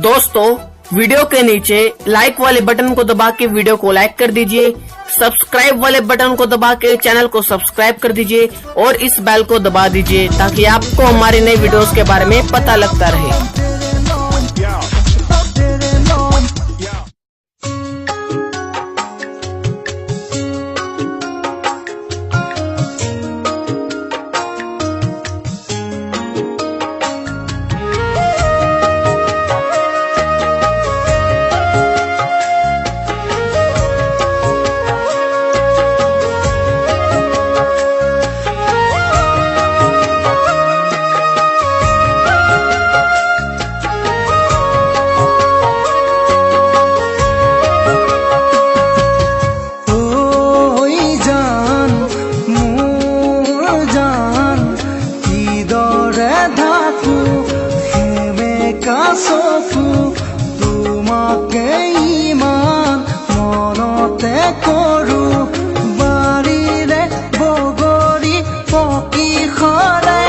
दोस्तों वीडियो के नीचे लाइक वाले बटन को दबा के वीडियो को लाइक कर दीजिए, सब्सक्राइब वाले बटन को दबा के चैनल को सब्सक्राइब कर दीजिए और इस बेल को दबा दीजिए ताकि आपको हमारे नए वीडियोस के बारे में पता लगता रहे। তোমাকে ইমান মনতে কৰো বাৰীৰে বগৰী পকি খৰা